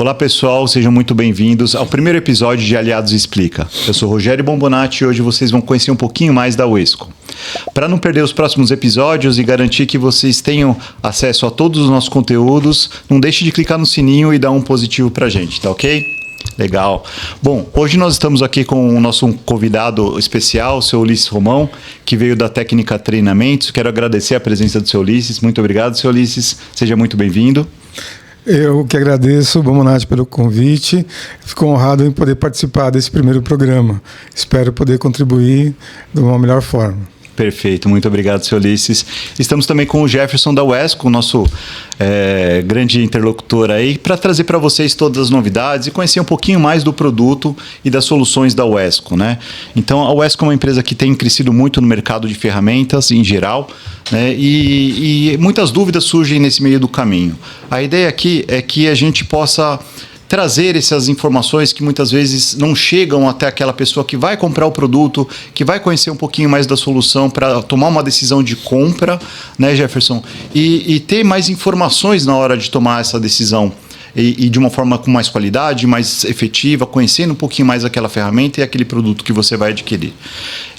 Olá pessoal, sejam muito bem-vindos ao primeiro episódio de Aliados Explica. Eu sou Rogério Bombonati e hoje vocês vão conhecer um pouquinho mais da Uesco. Para não perder os próximos episódios e garantir que vocês tenham acesso a todos os nossos conteúdos, não deixe de clicar no sininho e dar um positivo pra gente, tá ok? Legal. Bom, hoje nós estamos aqui com o nosso convidado especial, o seu Ulisses Romão, que veio da Técnica Treinamentos. Quero agradecer a presença do seu Ulisses. Muito obrigado, seu Ulisses. Seja muito bem-vindo. Eu que agradeço, Bombonati, pelo convite. Fico honrado em poder participar desse primeiro programa. Espero poder contribuir de uma melhor forma. Perfeito, muito obrigado, seu Ulisses. Estamos também com o Jefferson da Uesco, nosso grande interlocutor aí, para trazer para vocês todas as novidades e conhecer um pouquinho mais do produto e das soluções da Uesco, né? Então, a Uesco é uma empresa que tem crescido muito no mercado de ferramentas em geral, né? E muitas dúvidas surgem nesse meio do caminho. A ideia aqui é que a gente possa trazer essas informações que muitas vezes não chegam até aquela pessoa que vai comprar o produto, que vai conhecer um pouquinho mais da solução para tomar uma decisão de compra, né, Jefferson? E ter mais informações na hora de tomar essa decisão e de uma forma com mais qualidade, mais efetiva, conhecendo um pouquinho mais aquela ferramenta e aquele produto que você vai adquirir.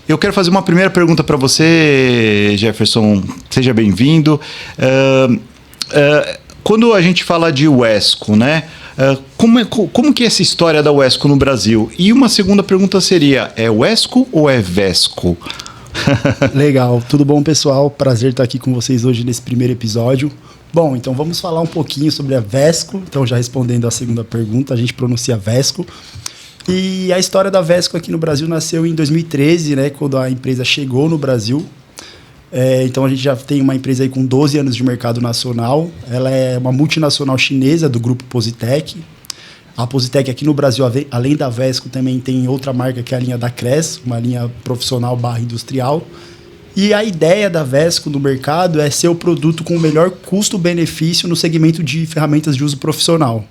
Eu quero fazer uma primeira pergunta para você, Jefferson. Seja bem-vindo. Quando a gente fala de Uesco, né? Como que é essa história da Uesco no Brasil? E uma segunda pergunta seria, é Uesco ou é Vesco? Legal, tudo bom, pessoal? Prazer estar aqui com vocês hoje nesse primeiro episódio. Bom, então vamos falar um pouquinho sobre a Vesco. Então, já respondendo a segunda pergunta, a gente pronuncia Vesco. E a história da Vesco aqui no Brasil nasceu em 2013, né, quando a empresa chegou no Brasil. Então a gente já tem uma empresa aí com 12 anos de mercado nacional. Ela é uma multinacional chinesa do grupo Positec. A Positec aqui no Brasil, além da Vesco, também tem outra marca que é a linha da Cres, uma linha profissional / industrial. E a ideia da Vesco no mercado é ser o produto com o melhor custo-benefício no segmento de ferramentas de uso profissional.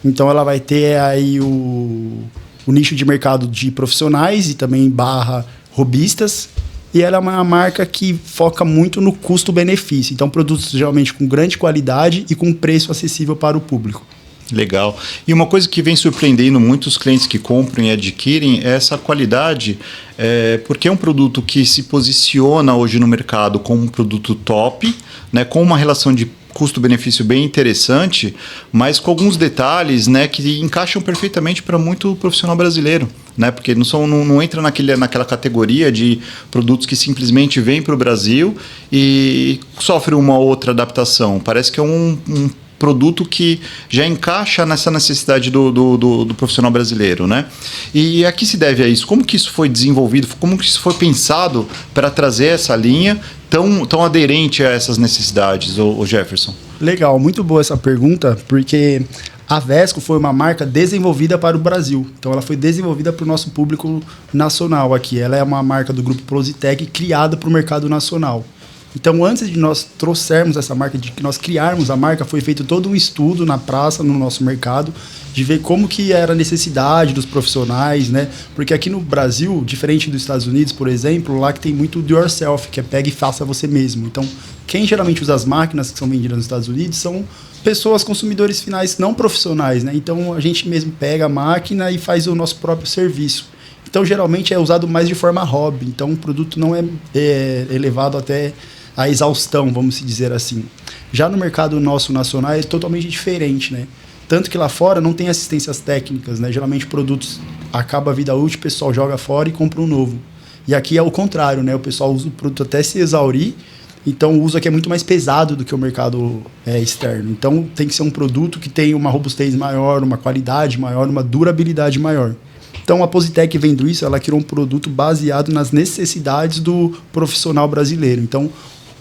Então ela vai ter aí o nicho de mercado de profissionais e também / robistas. E ela é uma marca que foca muito no custo-benefício. Então, produtos geralmente com grande qualidade e com preço acessível para o público. Legal. E uma coisa que vem surpreendendo muitos clientes que compram e adquirem é essa qualidade, porque é um produto que se posiciona hoje no mercado como um produto top, né, com uma relação de custo-benefício bem interessante, mas com alguns detalhes, né, que encaixam perfeitamente para muito profissional brasileiro, né, porque não entra naquela categoria de produtos que simplesmente vêm para o Brasil e sofrem uma outra adaptação. Parece que é um produto que já encaixa nessa necessidade do profissional brasileiro, né? E a que se deve a isso? Como que isso foi desenvolvido? Como que isso foi pensado para trazer essa linha tão aderente a essas necessidades, o Jefferson? Legal, muito boa essa pergunta, porque a Vesco foi uma marca desenvolvida para o Brasil. Então ela foi desenvolvida para o nosso público nacional aqui. Ela é uma marca do grupo Positec criada para o mercado nacional. Então, antes de nós trouxermos essa marca, de que nós criarmos a marca, foi feito todo um estudo na praça, no nosso mercado, de ver como que era a necessidade dos profissionais, né? Porque aqui no Brasil, diferente dos Estados Unidos, por exemplo, lá que tem muito do yourself, que é pega e faça você mesmo. Então, quem geralmente usa as máquinas que são vendidas nos Estados Unidos são pessoas, consumidores finais não profissionais, né? Então, a gente mesmo pega a máquina e faz o nosso próprio serviço. Então, geralmente é usado mais de forma hobby. Então, o produto não é elevado até a exaustão, vamos dizer assim. Já no mercado nosso nacional é totalmente diferente, né? Tanto que lá fora não tem assistências técnicas, né? Geralmente produtos acaba a vida útil, o pessoal joga fora e compra um novo. E aqui é o contrário, né? O pessoal usa o produto até se exaurir, então o uso aqui é muito mais pesado do que o mercado externo. Então tem que ser um produto que tenha uma robustez maior, uma qualidade maior, uma durabilidade maior. Então a Positec, vendo isso, ela criou um produto baseado nas necessidades do profissional brasileiro. Então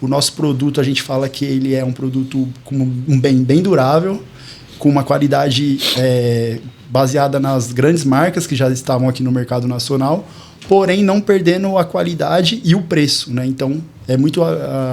o nosso produto, a gente fala que ele é um produto com um bem durável, com uma qualidade baseada nas grandes marcas que já estavam aqui no mercado nacional, porém não perdendo a qualidade e o preço, né? Então,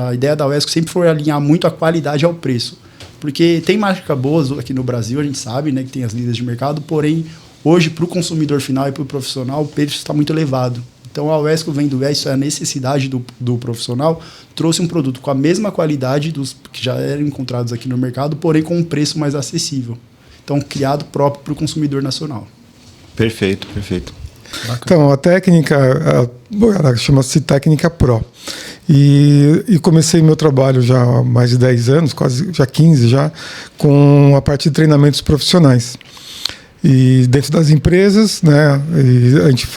a ideia da Uesco sempre foi alinhar muito a qualidade ao preço. Porque tem marcas boas aqui no Brasil, a gente sabe, né, que tem as líderes de mercado, porém, hoje, para o consumidor final e para o profissional, o preço está muito elevado. Então, a Uesco, vendo isso, é a necessidade do profissional, trouxe um produto com a mesma qualidade dos que já eram encontrados aqui no mercado, porém com um preço mais acessível. Então, criado próprio para o consumidor nacional. Perfeito. Bacana. Então, a técnica, ela chama-se Técnica Pro. E comecei meu trabalho já há mais de 10 anos, quase já 15 já, com a parte de treinamentos profissionais. E dentro das empresas, né, a gente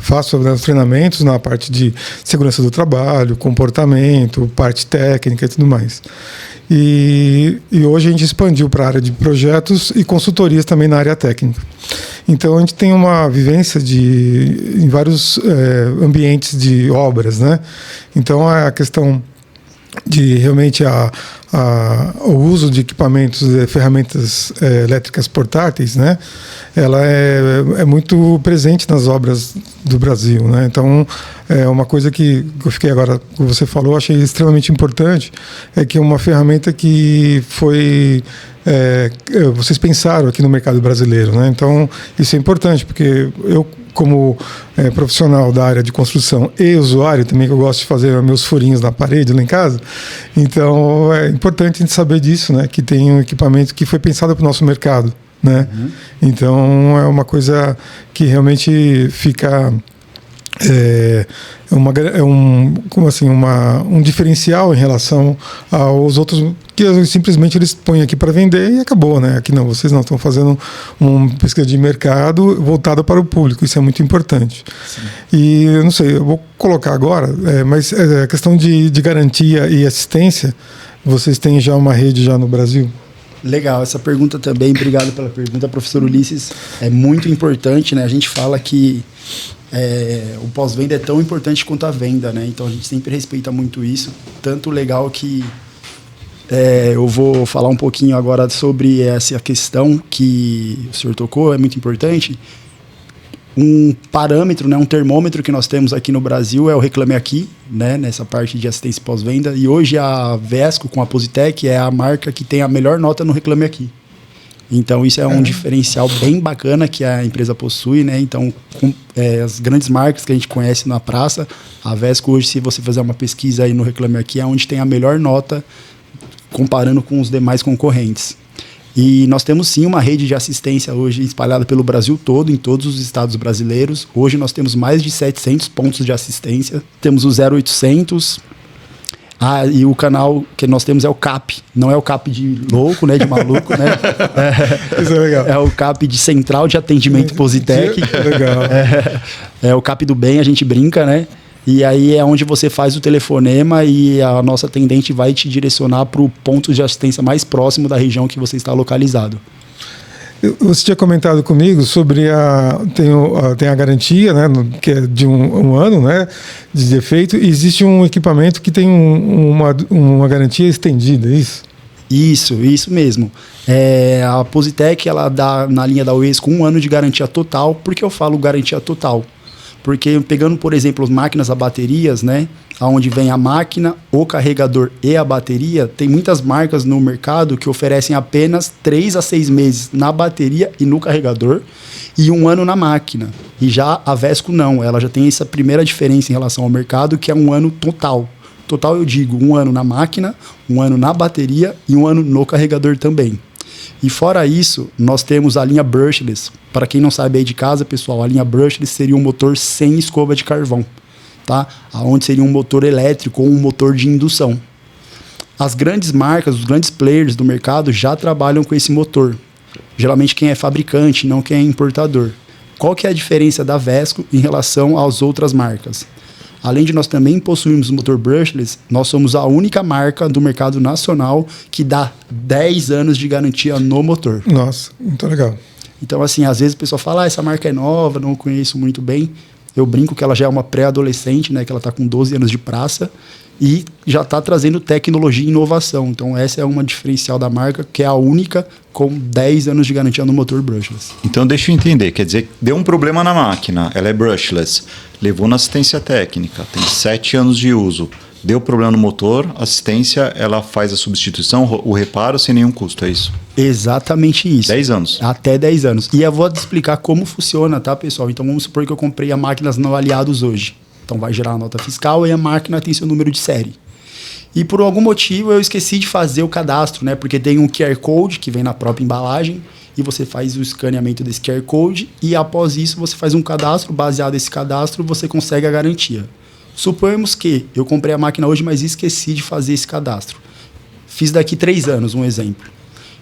faço os treinamentos na parte de segurança do trabalho, comportamento, parte técnica e tudo mais. E hoje a gente expandiu para a área de projetos e consultorias também na área técnica. Então a gente tem uma vivência em vários ambientes de obras, né? Então a questão de realmente o uso de equipamentos, ferramentas elétricas portáteis, né? Ela é muito presente nas obras do Brasil, né? Então, uma coisa que eu fiquei agora, que você falou, achei extremamente importante, é que é uma ferramenta que foi... vocês pensaram aqui no mercado brasileiro, né? Então, isso é importante, porque eu, como profissional da área de construção e usuário também, que eu gosto de fazer meus furinhos na parede lá em casa, então é importante a gente saber disso, né? Que tem um equipamento que foi pensado para o nosso mercado, né? Uhum. Então é uma coisa que realmente fica um diferencial em relação aos outros, que simplesmente eles põem aqui para vender e acabou, né? Aqui não, vocês não estão fazendo uma pesquisa de mercado voltada para o público, isso é muito importante. Sim. E eu não sei, eu vou colocar agora, mas a questão de garantia e assistência, vocês têm já uma rede já no Brasil? Legal, essa pergunta também, obrigado pela pergunta, professor Ulisses, é muito importante, né? A gente fala que o pós-venda é tão importante quanto a venda, né? Então a gente sempre respeita muito isso, tanto legal que eu vou falar um pouquinho agora sobre essa questão que o senhor tocou, é muito importante. Um parâmetro, né, um termômetro que nós temos aqui no Brasil é o Reclame Aqui, né, nessa parte de assistência pós-venda. E hoje a Vesco, com a Positec, é a marca que tem a melhor nota no Reclame Aqui. Então, isso é um diferencial bem bacana que a empresa possui, né? Então, as grandes marcas que a gente conhece na praça, a Vesco hoje, se você fizer uma pesquisa aí no Reclame Aqui, é onde tem a melhor nota comparando com os demais concorrentes. E nós temos sim uma rede de assistência hoje espalhada pelo Brasil todo, em todos os estados brasileiros. Hoje nós temos mais de 700 pontos de assistência. Temos o 0800. E o canal que nós temos é o CAP. Não é o CAP de louco, né, de maluco, né? Isso é legal. É o CAP de Central de Atendimento Positec. Legal. É o CAP do bem, a gente brinca, né? E aí é onde você faz o telefonema e a nossa atendente vai te direcionar para o ponto de assistência mais próximo da região que você está localizado. Você tinha comentado comigo sobre tem a garantia, né, que é de um ano, né, de defeito, e existe um equipamento que tem uma garantia estendida, é isso? Isso mesmo. A Positec, ela dá na linha da Vesco 1 ano de garantia total. Por que eu falo garantia total? Porque pegando, por exemplo, as máquinas a baterias, né, onde vem a máquina, o carregador e a bateria, tem muitas marcas no mercado que oferecem apenas 3 a 6 meses na bateria e no carregador e 1 ano na máquina. E já a Vesco não, ela já tem essa primeira diferença em relação ao mercado, que é 1 ano total. Total eu digo 1 ano na máquina, 1 ano na bateria e 1 ano no carregador também. E fora isso, nós temos a linha brushless. Para quem não sabe aí de casa, pessoal, a linha brushless seria um motor sem escova de carvão, tá? Onde seria um motor elétrico ou um motor de indução. As grandes marcas, os grandes players do mercado já trabalham com esse motor. Geralmente quem é fabricante, não quem é importador. Qual que é a diferença da Vesco em relação às outras marcas? Além de nós também possuirmos o motor brushless, nós somos a única marca do mercado nacional que dá 10 anos de garantia no motor. Nossa, muito legal. Então, assim, às vezes o pessoal fala, essa marca é nova, não conheço muito bem. Eu brinco que ela já é uma pré-adolescente, né? Que ela está com 12 anos de praça e já está trazendo tecnologia e inovação. Então, essa é uma diferencial da marca, que é a única com 10 anos de garantia no motor brushless. Então, deixa eu entender. Quer dizer, deu um problema na máquina, ela é brushless, levou na assistência técnica, tem 7 anos de uso. Deu problema no motor, a assistência, ela faz a substituição, o reparo sem nenhum custo, é isso? Exatamente isso. 10 anos. Até 10 anos. E eu vou te explicar como funciona, tá, pessoal? Então, vamos supor que eu comprei a máquinas não aliados hoje. Então, vai gerar a nota fiscal e a máquina tem seu número de série. E por algum motivo eu esqueci de fazer o cadastro, né? Porque tem um QR Code que vem na própria embalagem e você faz o escaneamento desse QR Code e após isso você faz um cadastro, baseado nesse cadastro você consegue a garantia. Suponhamos que eu comprei a máquina hoje, mas esqueci de fazer esse cadastro. Fiz daqui 3 anos, um exemplo.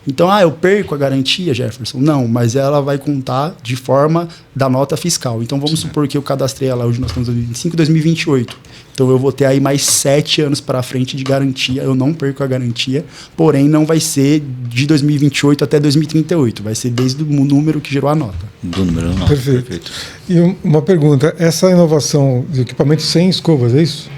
Então, eu perco a garantia, Jefferson? Não, mas ela vai contar de forma da nota fiscal. Então, vamos supor que eu cadastrei ela hoje, nós estamos em 2025, 2028. Então, eu vou ter aí mais 7 anos para frente de garantia. Eu não perco a garantia, porém, não vai ser de 2028 até 2038. Vai ser desde o número que gerou a nota. Do número da nota. Perfeito. E uma pergunta, essa inovação de equipamento sem escovas, é isso?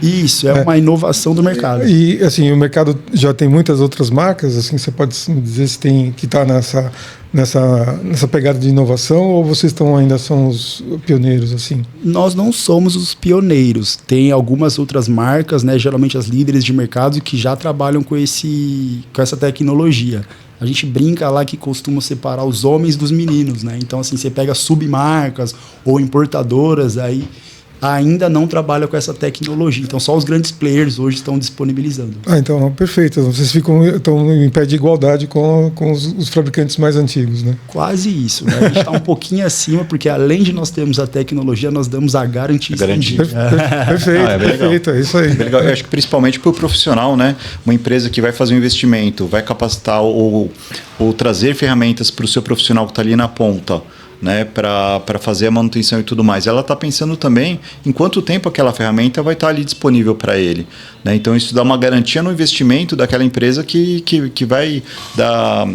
Isso, é uma inovação do mercado. E, assim, o mercado já tem muitas outras marcas, assim, você pode dizer se tem que estar nessa pegada de inovação ou vocês ainda são os pioneiros, assim? Nós não somos os pioneiros. Tem algumas outras marcas, né, geralmente as líderes de mercado, que já trabalham com essa tecnologia. A gente brinca lá que costuma separar os homens dos meninos, né? Então, assim, você pega submarcas ou importadoras aí, ainda não trabalha com essa tecnologia. Então, só os grandes players hoje estão disponibilizando. Então, perfeito. Vocês estão em pé de igualdade com os fabricantes mais antigos, né? Quase isso, né? A gente está um pouquinho acima, porque além de nós termos a tecnologia, nós damos a garantia. Perfeito, perfeito, é isso aí. É legal. Eu acho que principalmente para o profissional, né? Uma empresa que vai fazer um investimento, vai capacitar ou trazer ferramentas para o seu profissional que está ali na ponta, né, para fazer a manutenção e tudo mais. Ela está pensando também em quanto tempo aquela ferramenta vai estar ali disponível para ele, né? Então isso dá uma garantia no investimento daquela empresa que vai dar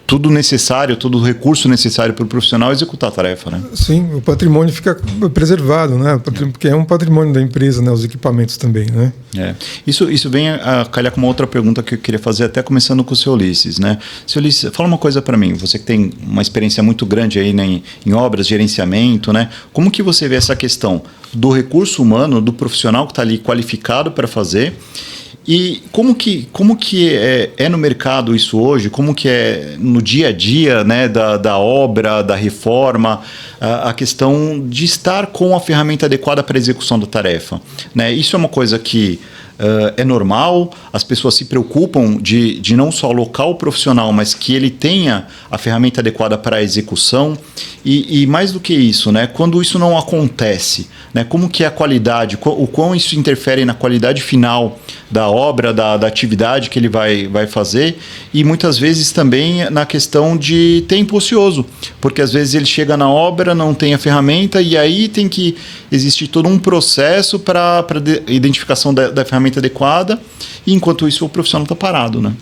tudo necessário, todo o recurso necessário para o profissional executar a tarefa, né? Sim, o patrimônio fica preservado, né? Porque é um patrimônio da empresa, né? Os equipamentos também, né? Isso vem a calhar com uma outra pergunta que eu queria fazer, até começando com o seu Ulisses, né? Seu Ulisses, fala uma coisa para mim, você que tem uma experiência muito grande aí, né, em obras, gerenciamento, né? Como que você vê essa questão do recurso humano, do profissional que está ali qualificado para fazer? E como que é no mercado isso hoje? Como que é no dia a dia, né, da obra, da reforma, a questão de estar com a ferramenta adequada para a execução da tarefa, né? Isso é uma coisa que é normal, as pessoas se preocupam de não só alocar o profissional, mas que ele tenha a ferramenta adequada para a execução. E mais do que isso, né, quando isso não acontece, né, como que é a qualidade, o quão isso interfere na qualidade final da obra, da atividade que ele vai fazer, e muitas vezes também na questão de tempo ocioso, porque às vezes ele chega na obra, não tem a ferramenta, e aí tem que existir todo um processo para identificação da ferramenta adequada, e enquanto isso o profissional está parado, né?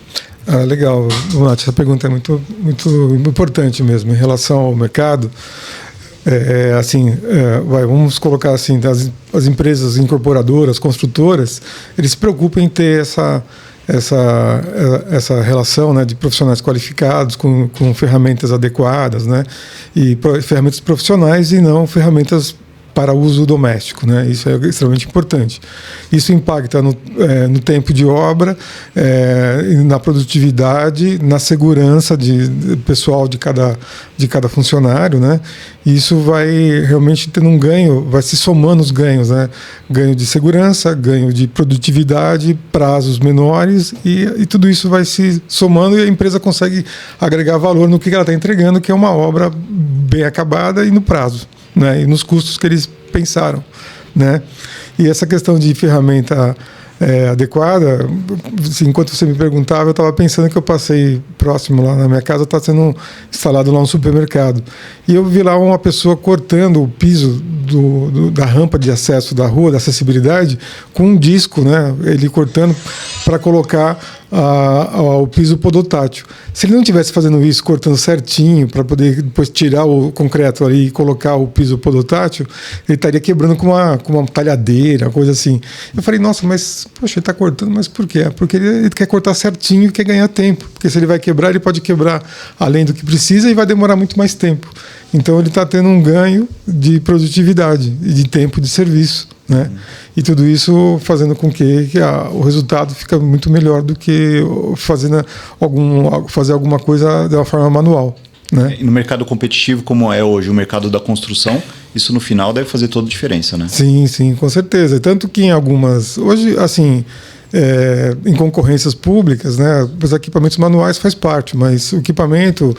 Legal, Nath, essa pergunta é muito, muito importante mesmo em relação ao mercado. Vamos colocar assim, as empresas incorporadoras, construtoras, eles se preocupam em ter essa relação, né, de profissionais qualificados com ferramentas adequadas, né, e ferramentas profissionais e não ferramentas para uso doméstico, né? Isso é extremamente importante. Isso impacta no tempo de obra, na produtividade, na segurança pessoal de cada funcionário, né? E isso vai realmente tendo um ganho, vai se somando os ganhos, né? Ganho de segurança, ganho de produtividade, prazos menores e tudo isso vai se somando e a empresa consegue agregar valor no que ela está entregando, que é uma obra bem acabada e no prazo, né, e nos custos que eles pensaram, né? E essa questão de ferramenta adequada, assim, enquanto você me perguntava, eu estava pensando que eu passei próximo lá na minha casa, está sendo instalado lá um supermercado. E eu vi lá uma pessoa cortando o piso da rampa de acesso da rua, da acessibilidade, com um disco, né? Ele cortando para colocar o piso podotátil. Se ele não estivesse fazendo isso, cortando certinho, para poder depois tirar o concreto ali e colocar o piso podotátil, ele estaria quebrando com uma talhadeira, uma coisa assim. Eu falei, nossa, mas poxa, ele está cortando, mas por quê? Porque ele quer cortar certinho e quer ganhar tempo. Porque se ele vai quebrar, ele pode quebrar além do que precisa e vai demorar muito mais tempo. Então ele está tendo um ganho de produtividade e de tempo de serviço, né? E tudo isso fazendo com que o resultado fica muito melhor do que fazer alguma coisa de uma forma manual, né? E no mercado competitivo, como é hoje o mercado da construção, isso no final deve fazer toda a diferença, né? Sim, sim, com certeza. Tanto que em algumas... Hoje, assim, em concorrências públicas, né, os equipamentos manuais faz parte, mas o equipamento,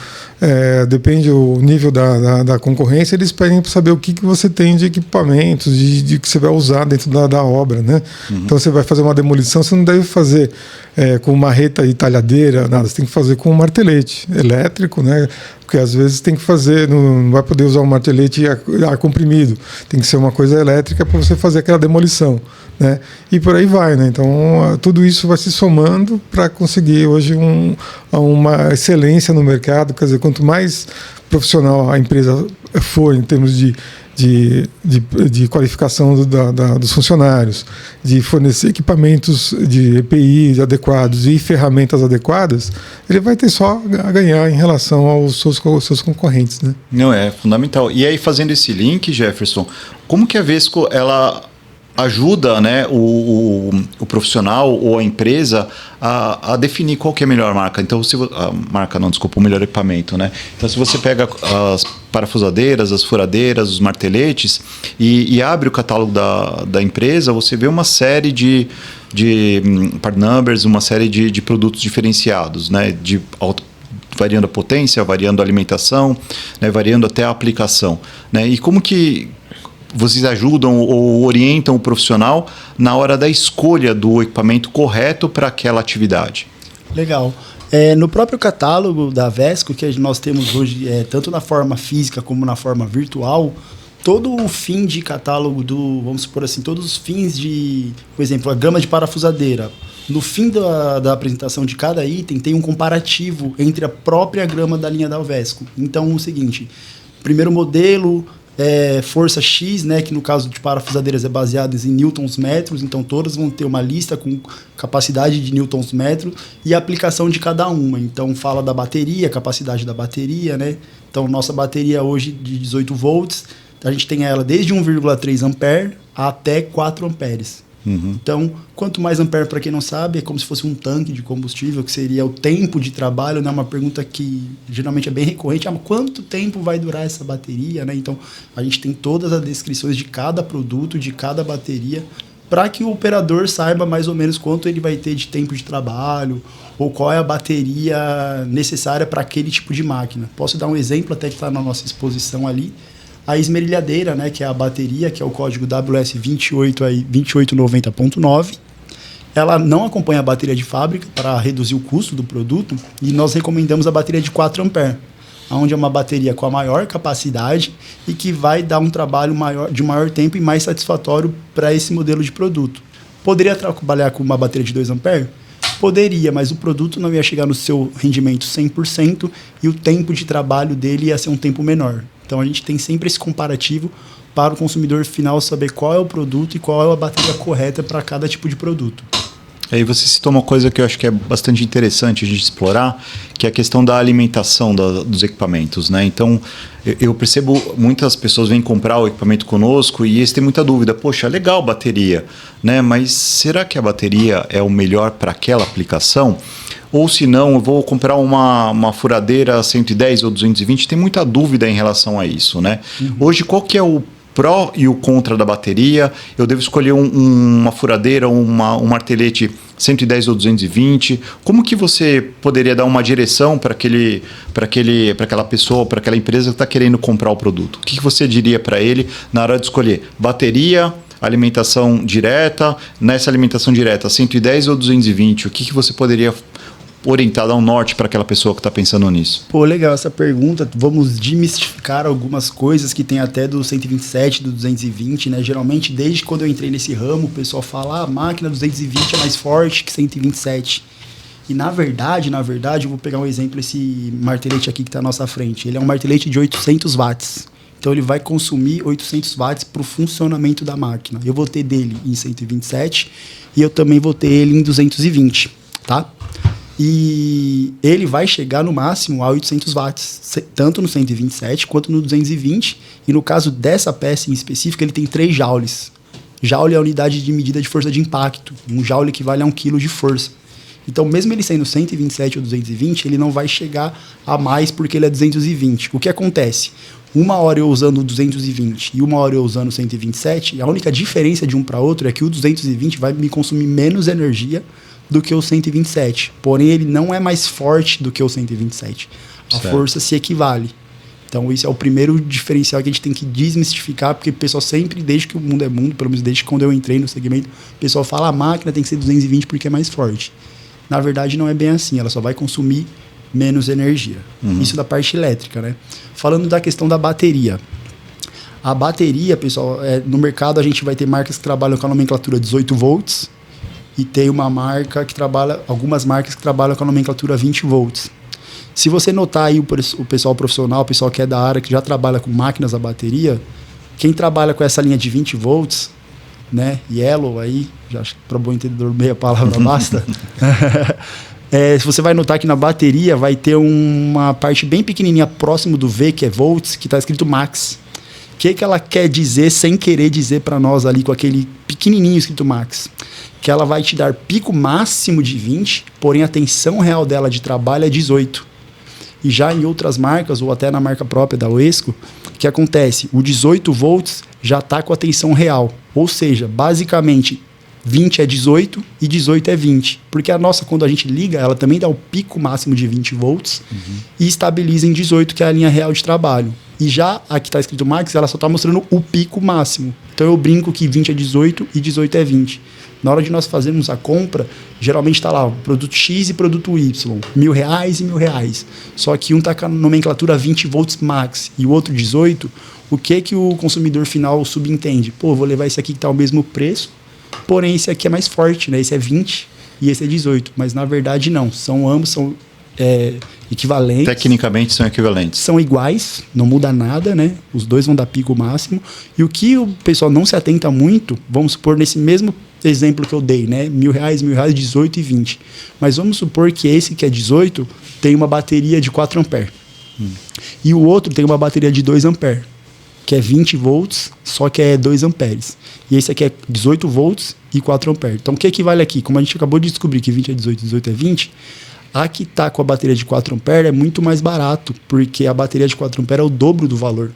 depende do nível da concorrência, eles pedem para saber o que você tem de equipamentos, de que você vai usar dentro da obra. Né? Então, você vai fazer uma demolição, você não deve fazer com marreta e talhadeira, nada, você tem que fazer com um martelete elétrico, né? Porque às vezes tem que fazer, não vai poder usar um martelete ar comprimido, tem que ser uma coisa elétrica para você fazer aquela demolição, né? E por aí vai, né? Então tudo isso vai se somando para conseguir hoje uma excelência no mercado. Quer dizer, quanto mais profissional a empresa for em termos de qualificação dos funcionários, de fornecer equipamentos de EPI adequados e ferramentas adequadas, ele vai ter só a ganhar em relação aos seus concorrentes, né? Não, é fundamental. E aí, fazendo esse link, Jefferson, como que a Vesco ela ajuda, né, o profissional ou a empresa a definir qual que é a melhor marca? Então, o melhor equipamento, né? Então, se você pega as parafusadeiras, as furadeiras, os marteletes e abre o catálogo da empresa, você vê uma série de part numbers, uma série de produtos diferenciados, né? Variando a potência, variando a alimentação, né? Variando até a aplicação, né? E como que vocês ajudam ou orientam o profissional na hora da escolha do equipamento correto para aquela atividade? Legal. No próprio catálogo da Vesco, que nós temos hoje, tanto na forma física como na forma virtual, todo o fim de catálogo vamos supor assim, todos os fins por exemplo, a gama de parafusadeira. No fim da apresentação de cada item, tem um comparativo entre a própria grama da linha da Vesco. Então, é o seguinte, primeiro modelo, força X, né, que no caso de parafusadeiras é baseado em newtons metros, então todas vão ter uma lista com capacidade de newtons metros e a aplicação de cada uma. Então fala da bateria, capacidade da bateria, né? Então nossa bateria hoje de 18 volts, a gente tem ela desde 1,3 ampere até 4 amperes. Então, quanto mais ampere, para quem não sabe, é como se fosse um tanque de combustível, que seria o tempo de trabalho, né? Uma pergunta que geralmente é bem recorrente, quanto tempo vai durar essa bateria, né? Então, a gente tem todas as descrições de cada produto, de cada bateria, para que o operador saiba mais ou menos quanto ele vai ter de tempo de trabalho, ou qual é a bateria necessária para aquele tipo de máquina. Posso dar um exemplo até que está na nossa exposição ali. A esmerilhadeira, né, que é a bateria, que é o código WS2890.9, ela não acompanha a bateria de fábrica para reduzir o custo do produto e nós recomendamos a bateria de 4 amperes, onde é uma bateria com a maior capacidade e que vai dar um trabalho de maior tempo e mais satisfatório para esse modelo de produto. Poderia trabalhar com uma bateria de 2 amperes? Poderia, mas o produto não ia chegar no seu rendimento 100% e o tempo de trabalho dele ia ser um tempo menor. Então, a gente tem sempre esse comparativo para o consumidor final saber qual é o produto e qual é a bateria correta para cada tipo de produto. Aí você citou uma coisa que eu acho que é bastante interessante a gente explorar, que é a questão da alimentação dos equipamentos, né? Então, eu percebo muitas pessoas vêm comprar o equipamento conosco e eles têm muita dúvida. Poxa, legal bateria, né? Mas será que a bateria é o melhor para aquela aplicação? Ou se não, eu vou comprar uma furadeira 110 ou 220, tem muita dúvida em relação a isso, né? Hoje, qual que é o pró e o contra da bateria? Eu devo escolher uma furadeira, um martelete 110 ou 220? Como que você poderia dar uma direção para aquela pessoa, para aquela empresa que está querendo comprar o produto? O que você diria para ele na hora de escolher bateria, alimentação direta? Nessa alimentação direta, 110 ou 220, o que você poderia orientar, dar um norte para aquela pessoa que está pensando nisso? Pô, legal essa pergunta. Vamos desmistificar algumas coisas que tem até do 127, do 220, né? Geralmente, desde quando eu entrei nesse ramo, o pessoal fala, a máquina 220 é mais forte que 127. E na verdade, eu vou pegar um exemplo, esse martelete aqui que está à nossa frente. Ele é um martelete de 800 watts. Então, ele vai consumir 800 watts para o funcionamento da máquina. Eu vou ter dele em 127 e eu também vou ter ele em 220, tá? E ele vai chegar no máximo a 800 watts, tanto no 127 quanto no 220. E no caso dessa peça em específico, ele tem 3 joules. Joule é a unidade de medida de força de impacto. Um joule equivale a 1 kg de força. Então, mesmo ele sendo 127 ou 220, ele não vai chegar a mais porque ele é 220. O que acontece? Uma hora eu usando 220 e uma hora eu usando 127, a única diferença de um para outro é que o 220 vai me consumir menos energia do que o 127. Porém, ele não é mais forte do que o 127. A força se equivale. Então, isso é o primeiro diferencial que a gente tem que desmistificar, porque o pessoal sempre, desde que o mundo é mundo, pelo menos desde quando eu entrei no segmento, o pessoal fala a máquina tem que ser 220 porque é mais forte. Na verdade, não é bem assim. Ela só vai consumir menos energia. Isso da parte elétrica, né? Falando da questão da bateria. A bateria, pessoal, no mercado a gente vai ter marcas que trabalham com a nomenclatura 18 volts e tem uma marca que trabalha, algumas marcas que trabalham com a nomenclatura 20 volts. Se você notar aí o pessoal profissional, o pessoal que é da área, que já trabalha com máquinas a bateria, quem trabalha com essa linha de 20 volts, né, Yellow aí, já acho que para bom entendedor meia palavra basta, se você vai notar que na bateria vai ter uma parte bem pequenininha próximo do V, que é volts, que está escrito max. O que ela quer dizer sem querer dizer para nós ali com aquele pequenininho escrito max? Que ela vai te dar pico máximo de 20, porém a tensão real dela de trabalho é 18. E já em outras marcas, ou até na marca própria da Oesco, o que acontece? O 18 volts já está com a tensão real. Ou seja, basicamente, 20 é 18 e 18 é 20. Porque a nossa, quando a gente liga, ela também dá o pico máximo de 20 volts e estabiliza em 18, que é a linha real de trabalho. E já a que está escrito Max, ela só está mostrando o pico máximo. Então eu brinco que 20 é 18 e 18 é 20. Na hora de nós fazermos a compra, geralmente está lá o produto X e produto Y, R$1.000 e R$1.000. Só que um está com a nomenclatura 20 volts max e o outro 18, o que o consumidor final subentende? Pô, vou levar esse aqui que está ao mesmo preço, porém esse aqui é mais forte, né? Esse é 20 e esse é 18. Mas na verdade não, ambos são equivalentes. Tecnicamente são equivalentes. São iguais, não muda nada, né? Os dois vão dar pico máximo. E o que o pessoal não se atenta muito, vamos supor, nesse mesmo exemplo que eu dei, né? R$1.000, 18 e 20. Mas vamos supor que esse que é 18 tem uma bateria de 4 amperes. E o outro tem uma bateria de 2 amperes, que é 20 volts, só que é 2 amperes. E esse aqui é 18 volts e 4 amperes. Então o que equivale aqui? Como a gente acabou de descobrir que 20 é 18 e 18 é 20, a que está com a bateria de 4 amperes é muito mais barato, porque a bateria de 4 amperes é o dobro do valor.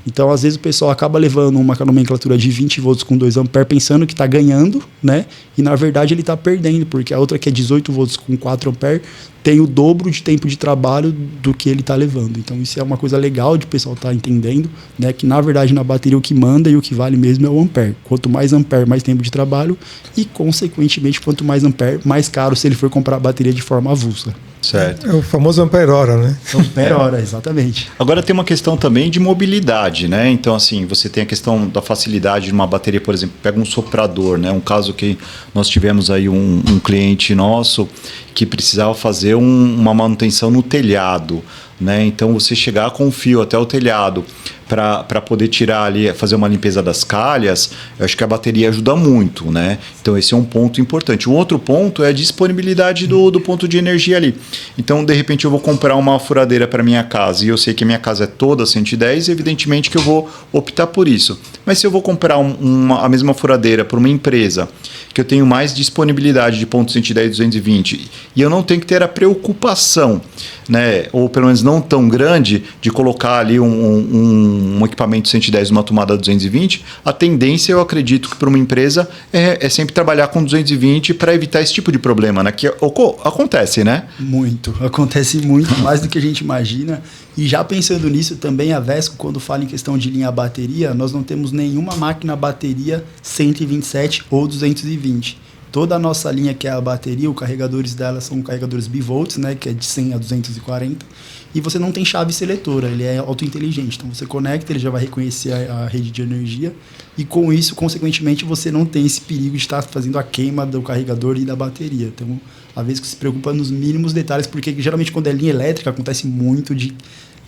Então, às vezes, o pessoal acaba levando uma nomenclatura de 20 volts com 2 amperes pensando que está ganhando, né? E, na verdade, ele está perdendo, porque a outra que é 18 volts com 4 amperes tem o dobro de tempo de trabalho do que ele está levando. Então, isso é uma coisa legal de o pessoal estar entendendo, né? Que, na verdade, na bateria o que manda e o que vale mesmo é o ampere. Quanto mais ampere, mais tempo de trabalho e, consequentemente, quanto mais ampere, mais caro se ele for comprar a bateria de forma avulsa. Certo. É o famoso ampere-hora, né? Ampere-hora, exatamente. Agora tem uma questão também de mobilidade, né? Então, assim, você tem a questão da facilidade de uma bateria, por exemplo, pega um soprador, né? Um caso que nós tivemos aí um cliente nosso que precisava fazer uma manutenção no telhado, né? Então, você chegar com o fio até o telhado para poder tirar ali, fazer uma limpeza das calhas, eu acho que a bateria ajuda muito, né? Então esse é um ponto importante. Um outro ponto é a disponibilidade do ponto de energia ali. Então, de repente, eu vou comprar uma furadeira para minha casa e eu sei que a minha casa é toda 110, evidentemente que eu vou optar por isso. Mas se eu vou comprar a mesma furadeira para uma empresa que eu tenho mais disponibilidade de ponto 110 e 220 e eu não tenho que ter a preocupação, né, ou pelo menos não tão grande, de colocar ali um equipamento 110 numa tomada 220, a tendência, eu acredito que para uma empresa é sempre trabalhar com 220 para evitar esse tipo de problema, né? Que acontece, né? Muito. Acontece muito, mais do que a gente imagina. E já pensando nisso, também a Vesco, quando fala em questão de linha bateria, nós não temos nenhuma máquina bateria 127 ou 220. Toda a nossa linha, que é a bateria, os carregadores dela são carregadores bivolts, né, que é de 100 a 240. E você não tem chave seletora, ele é autointeligente. Então você conecta, ele já vai reconhecer a rede de energia. E com isso, consequentemente, você não tem esse perigo de estar fazendo a queima do carregador e da bateria. Então, às vezes, se preocupa nos mínimos detalhes, porque geralmente quando é linha elétrica, acontece muito de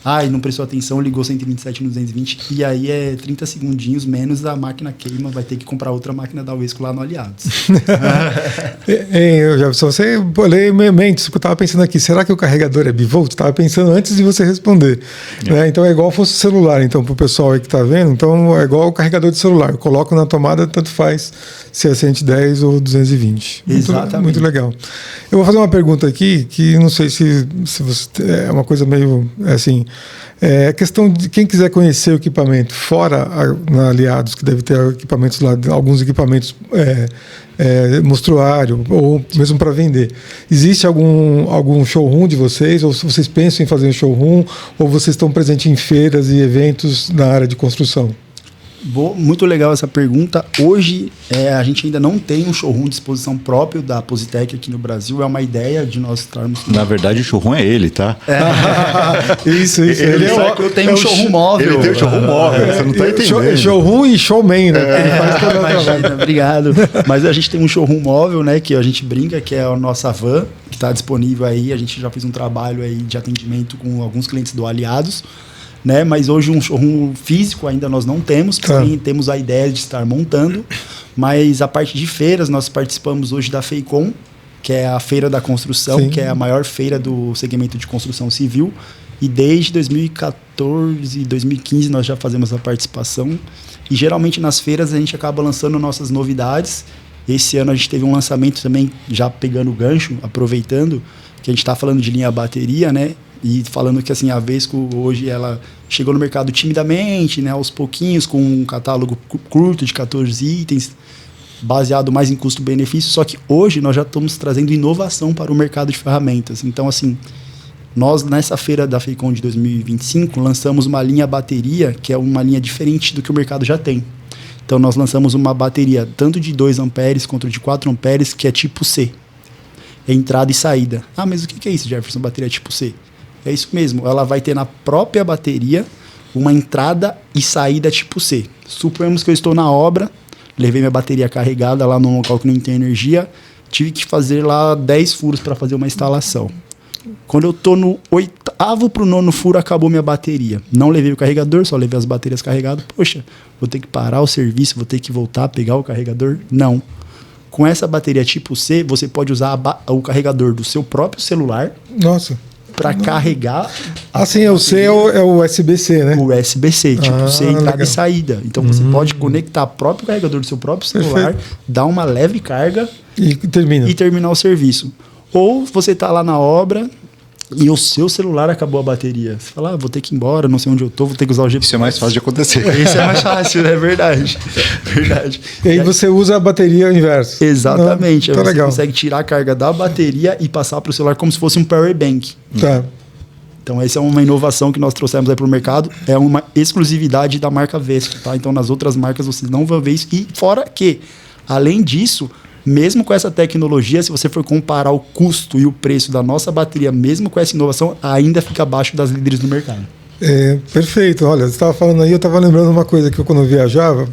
Ai, não prestou atenção, ligou 127 no 220, e aí é 30 segundinhos menos, a máquina queima, vai ter que comprar outra máquina da Wesco lá no Aliados. Jefferson, você lê minha mente, eu estava pensando aqui, será que o carregador é bivolt? Estava pensando antes de você responder. Né? Então é igual fosse o celular, então, para o pessoal aí que está vendo, então é igual o carregador de celular. Eu coloco na tomada, tanto faz se é 110 ou 220. Exatamente. Muito legal. Eu vou fazer uma pergunta aqui, que não sei se você, é uma coisa meio assim. É questão de quem quiser conhecer o equipamento fora na Aliados, que deve ter equipamentos lá, alguns equipamentos mostruário ou mesmo para vender. Existe algum showroom de vocês? Ou se vocês pensam em fazer um showroom? Ou vocês estão presentes em feiras e eventos na área de construção? Muito legal essa pergunta. Hoje, a gente ainda não tem um showroom de exposição próprio da Positec aqui no Brasil. É uma ideia de nós estarmos... Na verdade, o showroom é ele, tá? Isso. Eu tenho um showroom móvel. Ele tem um showroom móvel, você não tá entendendo. Showroom e showman, né? Ele faz toda a imagina, obrigado. Mas a gente tem um showroom móvel, né? Que a gente brinca, que é a nossa van, que está disponível aí. A gente já fez um trabalho aí de atendimento com alguns clientes do Aliados. Né? Mas hoje um showroom físico ainda nós não temos, porém temos a ideia de estar montando, mas a parte de feiras, nós participamos hoje da FEICOM, que é a feira da construção, Sim. que é a maior feira do segmento de construção civil, e desde 2014 e 2015 nós já fazemos a participação, e geralmente nas feiras a gente acaba lançando nossas novidades. Esse ano a gente teve um lançamento também, já pegando o gancho, aproveitando, que a gente está falando de linha bateria, né? E falando que assim, a Vesco hoje ela chegou no mercado timidamente, né, aos pouquinhos, com um catálogo curto de 14 itens, baseado mais em custo-benefício, só que hoje nós já estamos trazendo inovação para o mercado de ferramentas. Então, assim, nós nessa feira da FEICOM de 2025 lançamos uma linha bateria, que é uma linha diferente do que o mercado já tem. Então, nós lançamos uma bateria tanto de 2 amperes quanto de 4 amperes, que é tipo C. É entrada e saída. Ah, mas o que é isso, Jefferson? Bateria tipo C? É isso mesmo, ela vai ter na própria bateria uma entrada e saída tipo C. Suponhamos que eu estou na obra, levei minha bateria carregada lá num local que não tem energia, tive que fazer lá 10 furos para fazer uma instalação. Quando eu estou no 8º para o 9º furo, acabou minha bateria. Não levei o carregador, só levei as baterias carregadas. Poxa, vou ter que parar o serviço, vou ter que voltar a pegar o carregador? Não. Com essa bateria tipo C, você pode usar o carregador do seu próprio celular. Nossa. Para carregar. Assim, o C é o USB-C, né? O USB-C, tipo C, entrada legal. E saída. Então você pode conectar o próprio carregador do seu próprio celular, dar uma leve carga e terminar o serviço. Ou você está lá na obra e o seu celular acabou a bateria. Você fala, vou ter que ir embora, não sei onde eu tô, vou ter que usar o GPS. Isso é mais fácil de acontecer. Isso é mais fácil, é verdade. Verdade. E aí você usa a bateria inversa. Exatamente. Tá você legal. consegue tirar a carga da bateria e passar para o celular como se fosse um power bank. Tá. Então essa é uma inovação que nós trouxemos aí para o mercado. É uma exclusividade da marca Vesco, tá? Então nas outras marcas vocês não vão ver isso. E fora que, além disso, mesmo com essa tecnologia, se você for comparar o custo e o preço da nossa bateria, mesmo com essa inovação, ainda fica abaixo das líderes do mercado. Perfeito. Olha, você estava falando aí, eu estava lembrando uma coisa que quando eu viajava,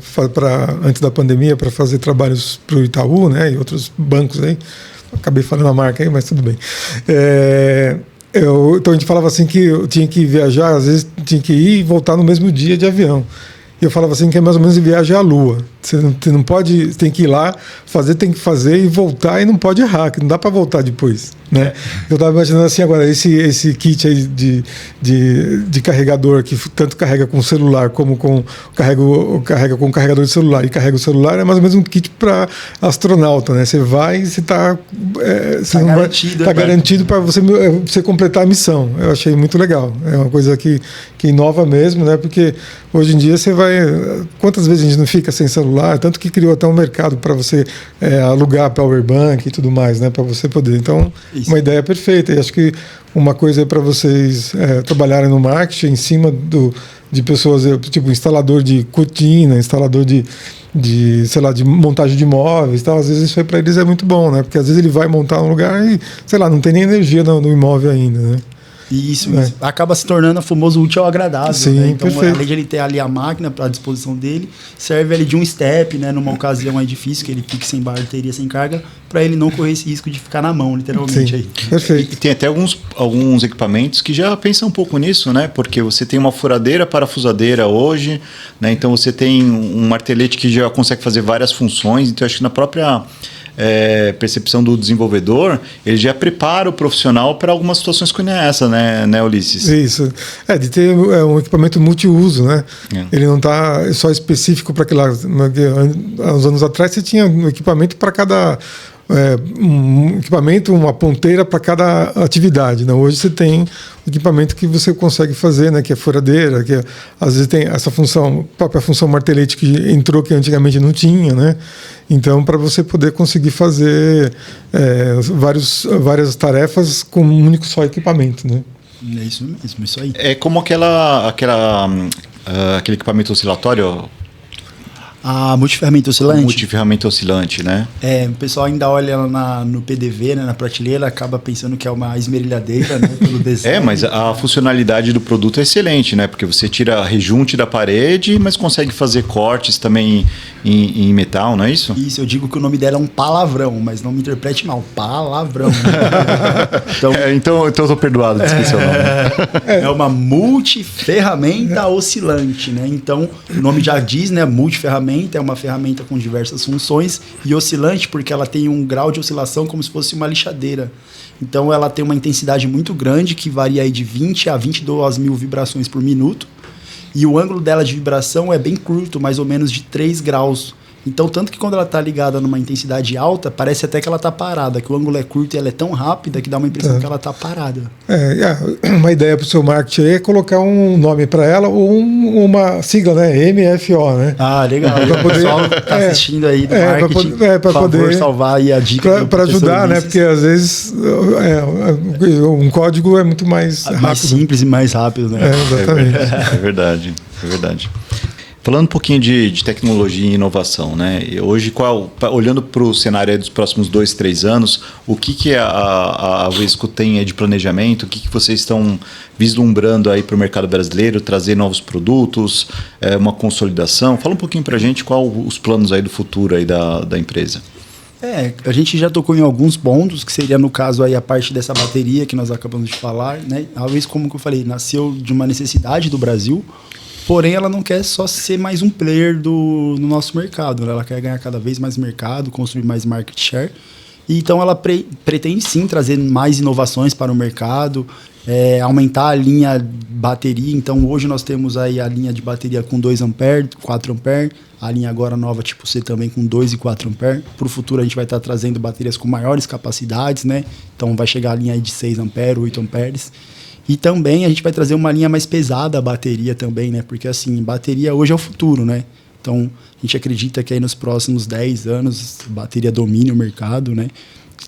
antes da pandemia, para fazer trabalhos para o Itaú, né, e outros bancos aí, acabei falando a marca aí, mas tudo bem. Então a gente falava assim que eu tinha que viajar, às vezes tinha que ir e voltar no mesmo dia de avião. E eu falava assim que é mais ou menos viagem à Lua. Você não pode, você tem que ir lá, tem que fazer e voltar e não pode errar, que não dá para voltar depois, né? Eu estava imaginando assim agora, esse kit aí de carregador que tanto carrega com o celular como carrega com o carregador de celular e carrega o celular, é mais ou menos um kit para astronauta, né? Você vai e você está garantido para você completar a missão. Eu achei muito legal. É uma coisa que inova mesmo, né? Porque hoje em dia você vai... Quantas vezes a gente não fica sem celular? Tanto que criou até um mercado para você alugar powerbank e tudo mais, né? Para você poder. Então, isso. Uma ideia perfeita. E acho que uma coisa é para vocês trabalharem no marketing em cima de pessoas, tipo instalador de cortina, instalador de sei lá, de montagem de imóveis, tal. Às vezes isso aí para eles é muito bom, né? Porque às vezes ele vai montar um lugar e, sei lá, não tem nem energia no imóvel ainda, né? Isso. Acaba se tornando o famoso útil ao agradável. Sim, né? Então, perfeito. além de ele ter ali a máquina à disposição dele, serve ali de um step, né? Numa ocasião aí difícil, que ele fique sem bateria, sem carga, para ele não correr esse risco de ficar na mão, literalmente. Sim, aí. perfeito. E tem até alguns equipamentos que já pensam um pouco nisso, né? Porque você tem uma furadeira parafusadeira hoje, né? Então você tem um martelete que já consegue fazer várias funções. Então acho que na própria percepção do desenvolvedor, ele já prepara o profissional para algumas situações como essa, né, Ulisses? Isso. De ter um equipamento multiuso, né? Ele não está só específico para aquele lado. Há uns anos atrás você tinha um equipamento para cada um equipamento, uma ponteira para cada atividade, né? Hoje você tem um equipamento que você consegue fazer, né? Que é furadeira, que às vezes tem essa função, a própria função martelete que entrou que antigamente não tinha, né? Então, para você poder conseguir fazer várias tarefas com um único só equipamento, né? É isso mesmo, isso aí. É como aquele equipamento oscilatório. A multiferramenta oscilante. Multiferramenta oscilante, né? O pessoal ainda olha no PDV, né, na prateleira, acaba pensando que é uma esmerilhadeira, né, pelo desenho. Mas a funcionalidade do produto é excelente, né? Porque você tira a rejunte da parede, mas consegue fazer cortes também em metal, não é isso? Isso, eu digo que o nome dela é um palavrão, mas não me interprete mal, palavrão. Então eu tô perdoado de esquecer o nome. É uma multiferramenta oscilante, né? Então, o nome já diz, né, multiferramenta, é uma ferramenta com diversas funções, e oscilante porque ela tem um grau de oscilação como se fosse uma lixadeira. Então ela tem uma intensidade muito grande, que varia aí de 20 a 22 mil vibrações por minuto, e o ângulo dela de vibração é bem curto, mais ou menos de 3 graus. Então, tanto que quando ela está ligada numa intensidade alta, parece até que ela está parada, que o ângulo é curto e ela é tão rápida que dá uma impressão que ela está parada. Uma ideia para o seu marketing aí é colocar um nome para ela ou uma sigla, né? MFO, né? Legal. O pessoal está assistindo aí do marketing, por favor, poder salvar aí a dica. Para ajudar, né? Porque às vezes um código é muito mais rápido. Mais simples e mais rápido, né? Exatamente. É verdade. Falando um pouquinho de tecnologia e inovação, né? E hoje, olhando para o cenário dos próximos 2, 3 anos, o que a Vesco tem de planejamento? O que vocês estão vislumbrando aí para o mercado brasileiro? Trazer novos produtos, uma consolidação? Fala um pouquinho para a gente quais os planos aí do futuro aí da empresa. A gente já tocou em alguns pontos, que seria, no caso, aí a parte dessa bateria que nós acabamos de falar, né? A Vesco, como que eu falei, nasceu de uma necessidade do Brasil. Porém, ela não quer só ser mais um player no nosso mercado, né? Ela quer ganhar cada vez mais mercado, construir mais market share. E então, ela pretende sim trazer mais inovações para o mercado, aumentar a linha bateria. Então, hoje nós temos aí a linha de bateria com 2 ampere, 4 ampere, a linha agora nova tipo C também com 2 e 4 ampere. Para o futuro, a gente vai estar trazendo baterias com maiores capacidades, né? Então, vai chegar a linha aí de 6 ampere, 8 amperes. E também a gente vai trazer uma linha mais pesada, a bateria também, né? Porque assim, bateria hoje é o futuro, né? Então, a gente acredita que aí nos próximos 10 anos a bateria domine o mercado, né?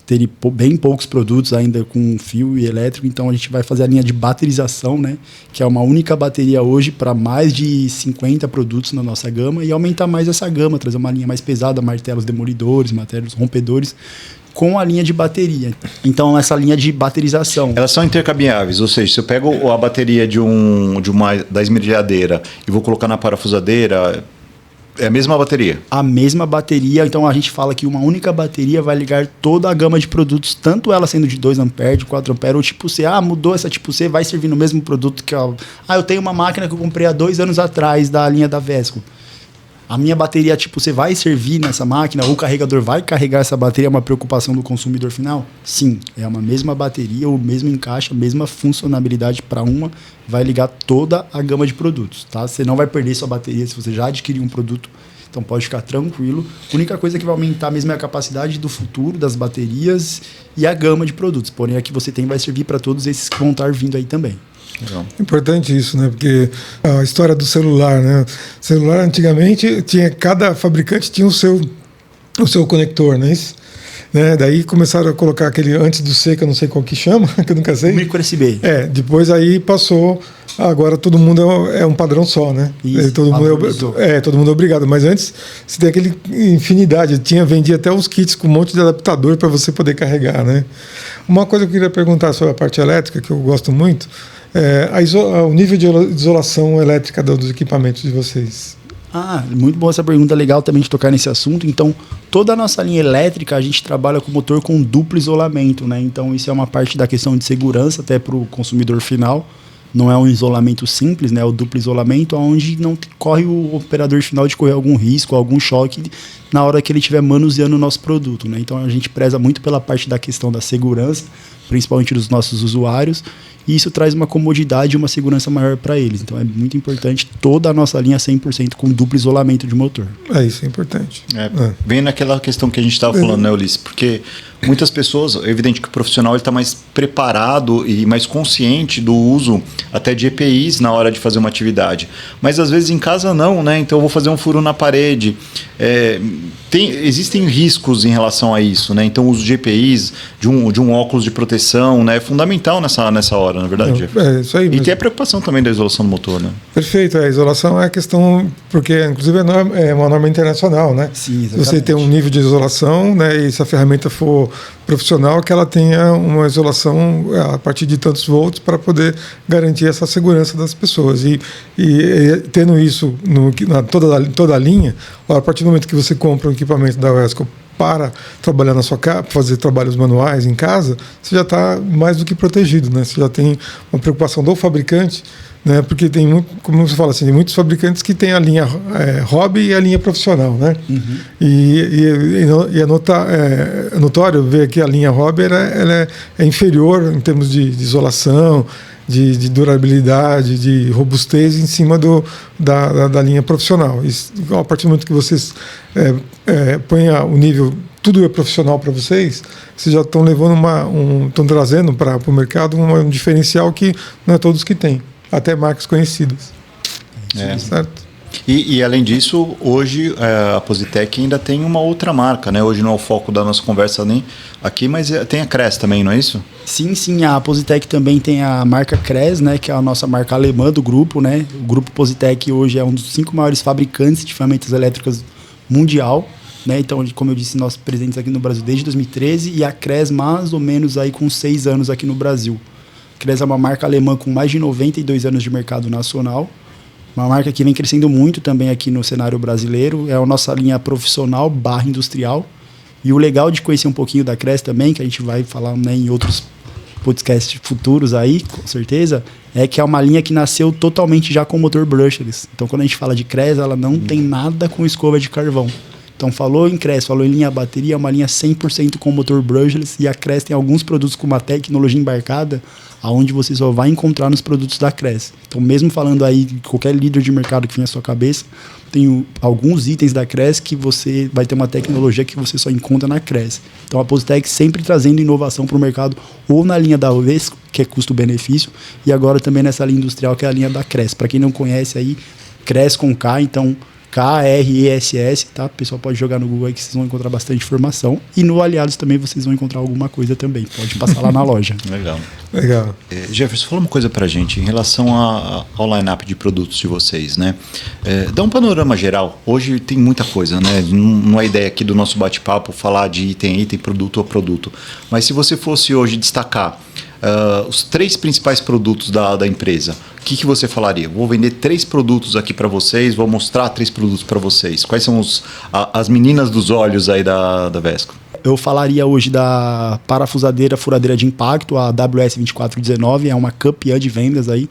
Ter bem poucos produtos ainda com fio e elétrico, então a gente vai fazer a linha de baterização, né? Que é uma única bateria hoje para mais de 50 produtos na nossa gama, e aumentar mais essa gama, trazer uma linha mais pesada, martelos demolidores, martelos rompedores, com a linha de bateria. Então, essa linha de baterização. Elas são intercambiáveis, ou seja, se eu pego a bateria da esmerilhadeira e vou colocar na parafusadeira, é a mesma bateria? A mesma bateria. Então, a gente fala que uma única bateria vai ligar toda a gama de produtos, tanto ela sendo de 2 ampere, de 4 ampere, ou tipo C. Mudou essa tipo C, vai servir no mesmo produto que eu tenho uma máquina que eu comprei há 2 anos atrás da linha da Vesco. A minha bateria tipo C vai servir nessa máquina? O carregador vai carregar essa bateria? É uma preocupação do consumidor final? Sim, é uma mesma bateria, o mesmo encaixe, a mesma funcionalidade para uma, vai ligar toda a gama de produtos, tá? Você não vai perder sua bateria se você já adquirir um produto, então pode ficar tranquilo. A única coisa que vai aumentar mesmo é a capacidade do futuro das baterias e a gama de produtos, porém a que você tem vai servir para todos esses que vão estar vindo aí também. Legal. Importante isso, né? Porque a história do celular, né? O celular antigamente cada fabricante tinha o seu conector, não é isso? Né? Daí começaram a colocar aquele antes do C, que eu não sei qual que chama, que eu nunca sei. Micro USB. Depois aí passou Agora todo mundo é um padrão só, né? Isso, todo mundo é obrigado. Mas antes você tem aquele infinidade. Vendia até uns kits com um monte de adaptador para você poder carregar, né? Uma coisa que eu queria perguntar sobre a parte elétrica, que eu gosto muito, o nível de isolação elétrica dos equipamentos de vocês. Muito boa essa pergunta, legal também de tocar nesse assunto. Então, toda a nossa linha elétrica, a gente trabalha com motor com duplo isolamento, né? Então, isso é uma parte da questão de segurança até para o consumidor final. Não é um isolamento simples, né? É o duplo isolamento, onde não corre o operador final de correr algum risco, algum choque na hora que ele estiver manuseando o nosso produto, né? Então, a gente preza muito pela parte da questão da segurança, principalmente dos nossos usuários, e isso traz uma comodidade e uma segurança maior para eles. Então, é muito importante toda a nossa linha 100% com duplo isolamento de motor. Isso é importante. Vem naquela questão que a gente estava falando, né, Ulisses? Porque muitas pessoas, é evidente que o profissional está mais preparado e mais consciente do uso até de EPIs na hora de fazer uma atividade. Mas às vezes em casa não, né? Então eu vou fazer um furo na parede. Existem riscos em relação a isso, né? Então o uso de EPIs, de um óculos de proteção, né, é fundamental nessa hora, na verdade. Isso aí mesmo. E tem a preocupação também da isolação do motor, né? Perfeito, a isolação é a questão, porque inclusive é uma norma internacional, né? Sim, exatamente. Você tem um nível de isolação, né? E se a ferramenta for profissional, que ela tenha uma isolação a partir de tantos volts para poder garantir essa segurança das pessoas. E tendo isso toda a linha, a partir do momento que você compra um equipamento da Wesco para trabalhar na sua casa, fazer trabalhos manuais em casa, você já está mais do que protegido, né? Você já tem uma preocupação do fabricante, né? Porque tem muito, como você fala assim, tem muitos fabricantes que têm a linha hobby e a linha profissional, né? Uhum. E é notório ver que a linha hobby ela é inferior em termos de isolação, de durabilidade, de robustez em cima da linha profissional. E, a partir do momento que vocês põem o nível, tudo é profissional para vocês já estão levando estão trazendo para o mercado um diferencial que não é todos que têm, até marcas conhecidas. Certo? E além disso, hoje a Positec ainda tem uma outra marca, né? Hoje não é o foco da nossa conversa nem aqui, mas tem a Cres também, não é isso? Sim, a Positec também tem a marca Cres, né? Que é a nossa marca alemã do grupo, né? O grupo Positec hoje é um dos 5 maiores fabricantes de ferramentas elétricas mundial, né? Então, como eu disse, nós presentes aqui no Brasil desde 2013 e a Cres mais ou menos aí com 6 anos aqui no Brasil. A Cres é uma marca alemã com mais de 92 anos de mercado nacional. Uma marca que vem crescendo muito também aqui no cenário brasileiro. É a nossa linha profissional / industrial. E o legal de conhecer um pouquinho da Cres também, que a gente vai falar, né, em outros podcasts futuros aí, com certeza, é que é uma linha que nasceu totalmente já com motor brushless. Então, quando a gente fala de Cres, ela não tem nada com escova de carvão. Então, falou em Cres, falou em linha bateria, é uma linha 100% com motor brushless. E a Cres tem alguns produtos com uma tecnologia embarcada, aonde você só vai encontrar nos produtos da Cres. Então, mesmo falando aí de qualquer líder de mercado que venha à sua cabeça, tem alguns itens da Cres que você vai ter uma tecnologia que você só encontra na Cres. Então, a Positec sempre trazendo inovação para o mercado, ou na linha da Wesco, que é custo-benefício, e agora também nessa linha industrial, que é a linha da Cres. Para quem não conhece aí, Cres com K, então Kress, tá? O pessoal pode jogar no Google aí que vocês vão encontrar bastante informação. E no Aliados também vocês vão encontrar alguma coisa também. Pode passar lá na loja. Legal. Jefferson, fala uma coisa pra gente em relação ao line-up de produtos de vocês, né? Dá um panorama geral. Hoje tem muita coisa, né? Não é ideia aqui do nosso bate-papo falar de item, produto a produto. Mas se você fosse hoje destacar os 3 principais produtos da empresa, o que você falaria? Vou vender 3 produtos aqui para vocês, vou mostrar 3 produtos para vocês. Quais são as meninas dos olhos aí da Wesco? Eu falaria hoje da parafusadeira furadeira de impacto, a WS2419, é uma campeã de vendas aí.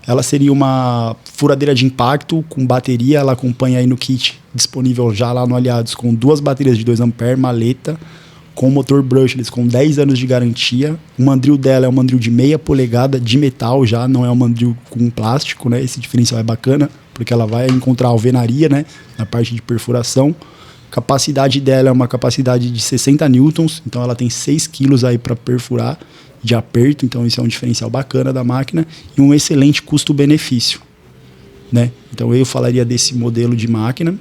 Ela seria uma furadeira de impacto com bateria, ela acompanha aí no kit disponível já lá no Aliados com 2 baterias de 2 A, maleta, com motor brushless, com 10 anos de garantia. O mandril dela é um mandril de 0,5 polegada de metal já, não é um mandril com plástico, né? Esse diferencial é bacana, porque ela vai encontrar alvenaria, né? Na parte de perfuração. A capacidade dela é uma capacidade de 60 newtons, então ela tem 6 quilos aí para perfurar de aperto, então isso é um diferencial bacana da máquina e um excelente custo-benefício, né? Então eu falaria desse modelo de máquina.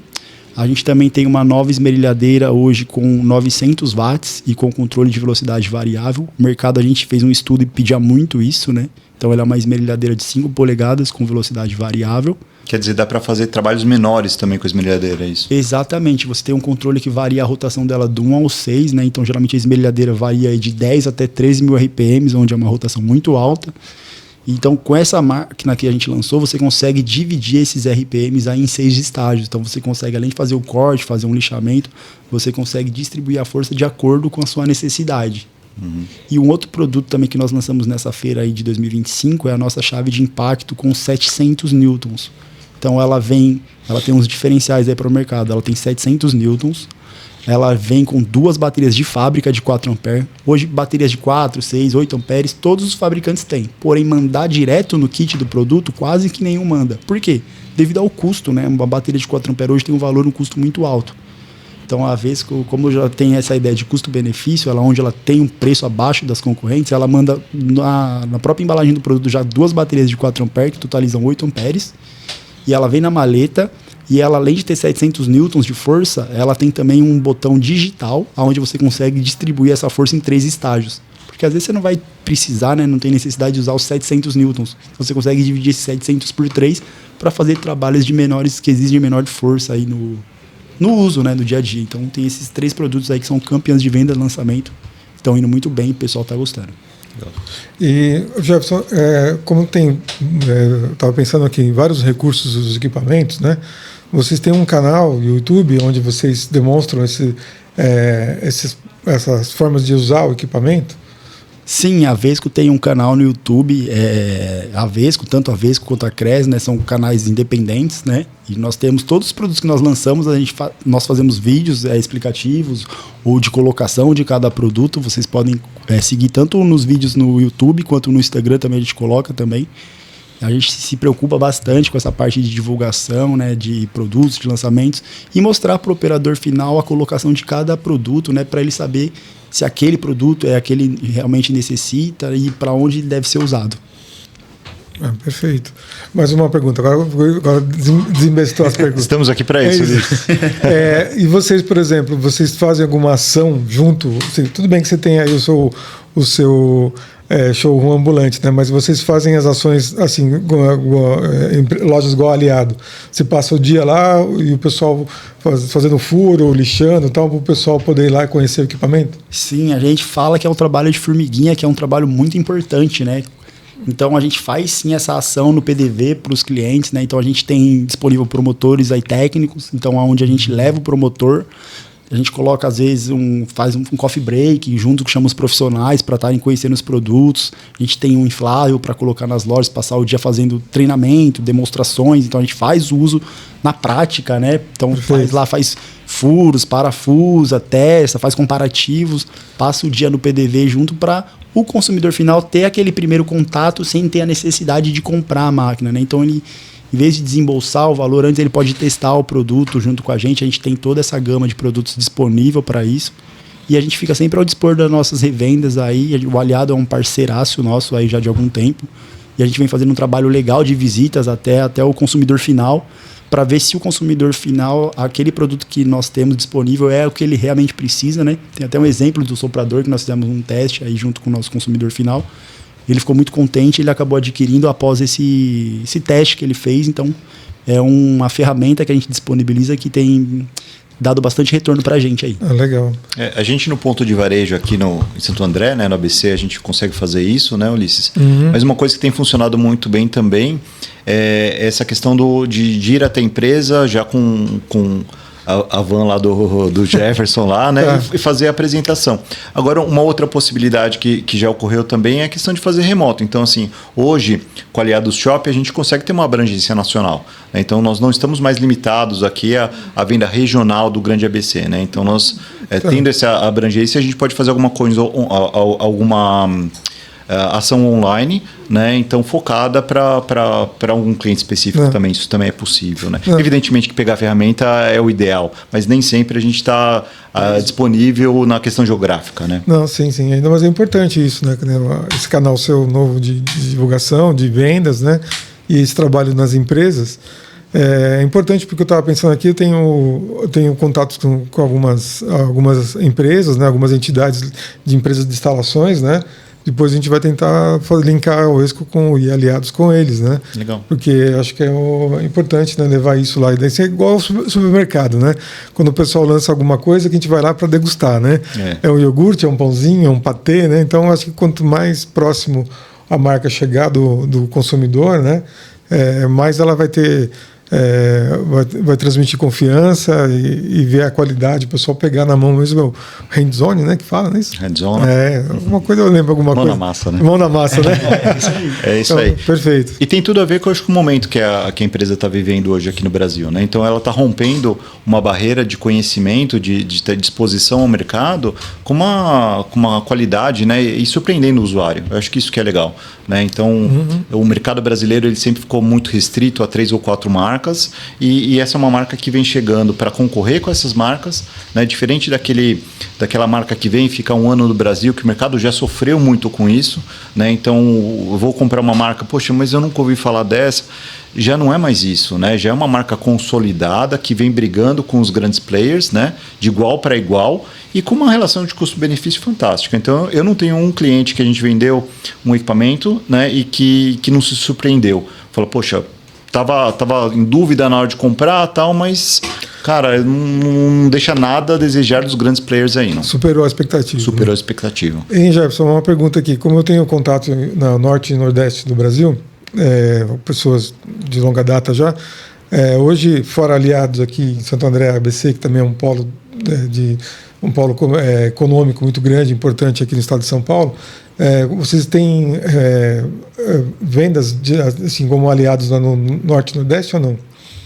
A gente também tem uma nova esmerilhadeira hoje com 900 watts e com controle de velocidade variável. O mercado, a gente fez um estudo e pedia muito isso, né? Então ela é uma esmerilhadeira de 5 polegadas com velocidade variável. Quer dizer, dá para fazer trabalhos menores também com a esmerilhadeira, é isso? Exatamente. Você tem um controle que varia a rotação dela do 1 ao 6, né? Então geralmente a esmerilhadeira varia de 10 até 13 mil RPMs, onde é uma rotação muito alta. Então, com essa máquina que a gente lançou, você consegue dividir esses RPMs aí em 6 estágios. Então, você consegue, além de fazer o corte, fazer um lixamento, você consegue distribuir a força de acordo com a sua necessidade. E um outro produto também que nós lançamos nessa feira aí de 2025 é a nossa chave de impacto com 700 newtons. Então, ela tem uns diferenciais aí para o mercado. Ela tem 700 newtons. Ela vem com 2 baterias de fábrica de 4 amperes. Hoje, baterias de 4, 6, 8 amperes, todos os fabricantes têm. Porém, mandar direto no kit do produto, quase que nenhum manda. Por quê? Devido ao custo, né? Uma bateria de 4 amperes hoje tem um custo muito alto. Então, a Vesco, como já tem essa ideia de custo-benefício, onde ela tem um preço abaixo das concorrentes, ela manda na própria embalagem do produto já 2 baterias de 4 amperes, que totalizam 8 amperes. E ela vem na maleta. E ela, além de ter 700 newtons de força, ela tem também um botão digital, onde você consegue distribuir essa força em 3 estágios. Porque às vezes você não vai precisar, né, não tem necessidade de usar os 700 newtons. Você consegue dividir esses 700 por 3 para fazer trabalhos que exigem menor força aí no uso, né, no dia a dia. Então tem esses 3 produtos aí que são campeões de venda e lançamento. Estão indo muito bem e o pessoal está gostando. E, Jefferson, como tem, eu estava pensando aqui em vários recursos dos equipamentos, né? Vocês têm um canal no YouTube onde vocês demonstram essas formas de usar o equipamento? Sim, a Vesco tem um canal no YouTube, a Vesco, tanto a Vesco quanto a Cres, né, são canais independentes, né? E nós temos todos os produtos que nós lançamos, nós fazemos vídeos explicativos ou de colocação de cada produto. Vocês podem seguir tanto nos vídeos no YouTube quanto no Instagram também a gente coloca também. A gente se preocupa bastante com essa parte de divulgação, né, de produtos, de lançamentos e mostrar para o operador final a colocação de cada produto, né, para ele saber se aquele produto é aquele que realmente necessita e para onde ele deve ser usado. Perfeito. Mais uma pergunta. Agora desinvestou as perguntas. Estamos aqui para isso. E vocês, por exemplo, vocês fazem alguma ação junto? Assim, tudo bem que você tem aí o seu showroom ambulante, né? Mas vocês fazem as ações assim, em lojas igual Aliado. Você passa o dia lá e o pessoal fazendo furo, lixando, tal, para o pessoal poder ir lá e conhecer o equipamento? Sim, a gente fala que é um trabalho de formiguinha, que é um trabalho muito importante, né? Então a gente faz sim essa ação no PDV para os clientes, né? Então a gente tem disponível promotores aí técnicos, então onde a gente leva o promotor, a gente coloca às vezes faz um coffee break junto que chama os profissionais para estarem conhecendo os produtos. A gente tem um inflável para colocar nas lojas, passar o dia fazendo treinamento, demonstrações. Então a gente faz o uso na prática, né? Então faz furos, parafusa, testa, faz comparativos, passa o dia no PDV junto para o consumidor final ter aquele primeiro contato sem ter a necessidade de comprar a máquina, né? Então ele, em vez de desembolsar o valor, antes ele pode testar o produto junto com a gente tem toda essa gama de produtos disponível para isso. E a gente fica sempre ao dispor das nossas revendas aí. O Aliado é um parceiraço nosso aí já de algum tempo. E a gente vem fazendo um trabalho legal de visitas até o consumidor final, para ver se o consumidor final, aquele produto que nós temos disponível é o que ele realmente precisa, né? Tem até um exemplo do soprador que nós fizemos um teste aí junto com o nosso consumidor final. Ele ficou muito contente, ele acabou adquirindo após esse teste que ele fez. Então, é uma ferramenta que a gente disponibiliza que tem dado bastante retorno para a gente aí. Legal. A gente no ponto de varejo aqui em Santo André, né, no ABC, a gente consegue fazer isso, né, Ulisses? Mas uma coisa que tem funcionado muito bem também é essa questão de ir até a empresa já com a van lá do Jefferson lá, né? E fazer a apresentação. Agora, uma outra possibilidade que já ocorreu também é a questão de fazer remoto. Então, assim, hoje, com a Aliados Shop, a gente consegue ter uma abrangência nacional, né? Então, nós não estamos mais limitados aqui à venda regional do grande ABC, né? Então, nós, tendo essa abrangência, a gente pode fazer alguma coisa, alguma ação online, né? Então focada para algum cliente específico também. Isso também é possível, né? Evidentemente que pegar a ferramenta é o ideal, mas nem sempre a gente está disponível na questão geográfica, né? Não, sim. Ainda mais é importante isso, né? Esse canal seu novo de divulgação, de vendas, né? E esse trabalho nas empresas. É importante porque eu estava pensando aqui, eu tenho contatos com algumas empresas, né, algumas entidades de empresas de instalações, né? Depois a gente vai tentar linkar o ESCO e aliados com eles, né? Legal. Porque acho que é importante, né, levar isso lá. E daí é igual ao supermercado, né? Quando o pessoal lança alguma coisa, que a gente vai lá para degustar, né? É um iogurte, é um pãozinho, é um patê, né? Então acho que quanto mais próximo a marca chegar do consumidor, né, mais ela vai ter... vai transmitir confiança e ver a qualidade, o pessoal pegar na mão mesmo, hands-on, né, que fala, né? Hands-on. Alguma coisa eu lembro, alguma coisa. Mão na massa, né? Mão na massa, né? É isso então, aí. Perfeito. E tem tudo a ver com, acho, com o momento que a empresa está vivendo hoje aqui no Brasil, né? Então ela está rompendo uma barreira de conhecimento, de disposição ao mercado com uma qualidade, né? E surpreendendo o usuário. Eu acho que isso que é legal, né? Então o mercado brasileiro ele sempre ficou muito restrito a 3 ou 4 marcas. E essa é uma marca que vem chegando para concorrer com essas marcas, né? Diferente daquela marca que vem e fica um ano no Brasil, que o mercado já sofreu muito com isso, né? Então eu vou comprar uma marca, poxa, mas eu nunca ouvi falar dessa. Já não é mais isso, né? Já é uma marca consolidada que vem brigando com os grandes players, né? De igual para igual e com uma relação de custo-benefício fantástica. Então eu não tenho um cliente que a gente vendeu um equipamento, né? E que não se surpreendeu. Falou, poxa, Tava em dúvida na hora de comprar tal, mas, cara, não deixa nada a desejar dos grandes players aí, não. Superou a expectativa. Superou a expectativa. Hein, Jefferson, uma pergunta aqui. Como eu tenho contato na norte e nordeste do Brasil, pessoas de longa data já, hoje, fora aliados aqui em Santo André, ABC, que também é um polo econômico muito grande, importante aqui no estado de São Paulo, vocês têm vendas assim como aliados lá no Norte e Nordeste ou não?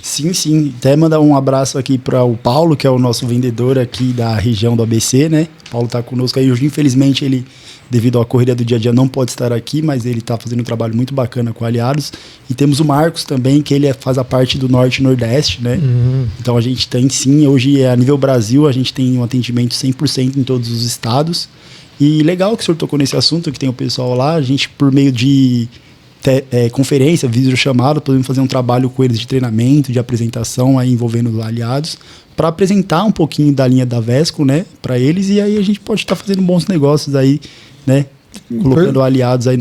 Sim, sim. Até mandar um abraço aqui para o Paulo, que é o nosso vendedor aqui da região do ABC, né? O Paulo está conosco aí. Hoje, infelizmente, ele, devido à correria do dia a dia, não pode estar aqui, mas ele está fazendo um trabalho muito bacana com aliados. E temos o Marcos também, que ele faz a parte do Norte e Nordeste, né? Então a gente tem sim, hoje a nível Brasil, a gente tem um atendimento 100% em todos os estados. E legal que o senhor tocou nesse assunto, que tem o pessoal lá, a gente por meio de conferência, videochamada, podemos fazer um trabalho com eles de treinamento, de apresentação, aí envolvendo os aliados, para apresentar um pouquinho da linha da Vesco, né, para eles, e aí a gente pode estar fazendo bons negócios aí, né, colocando aliados aí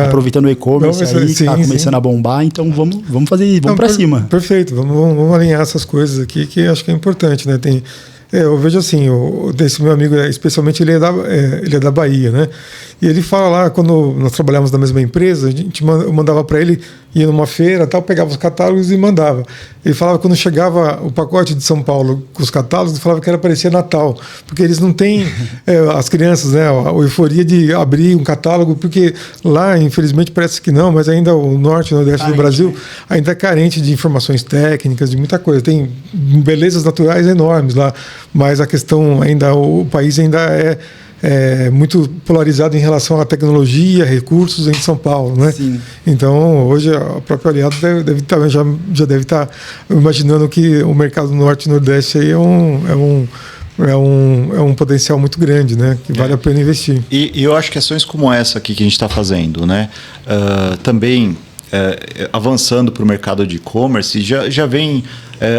aproveitando o e-commerce aí, que tá começando a bombar, então vamos fazer, vamos para cima. Perfeito, vamos alinhar essas coisas aqui, que acho que é importante, né, eu vejo assim, desse meu amigo, especialmente ele é da Bahia, né? E ele fala lá, quando nós trabalhávamos na mesma empresa, eu mandava para ele, ia numa feira, tal, pegava os catálogos e mandava. Ele falava que quando chegava o pacote de São Paulo com os catálogos, ele falava que parecia Natal, porque eles não têm, as crianças, né, a euforia de abrir um catálogo, porque lá, infelizmente, parece que não, mas ainda o norte e o nordeste do Brasil ainda é carente de informações técnicas, de muita coisa. Tem belezas naturais enormes lá, mas a questão ainda, o país ainda é muito polarizado em relação à tecnologia, recursos em São Paulo, né? Sim. Então, hoje, a própria Aliado já deve estar imaginando que o mercado norte e nordeste aí é um potencial muito grande, né? Que vale a pena investir. E eu acho que ações como essa aqui que a gente está fazendo, né? Também avançando para o mercado de e-commerce, já vem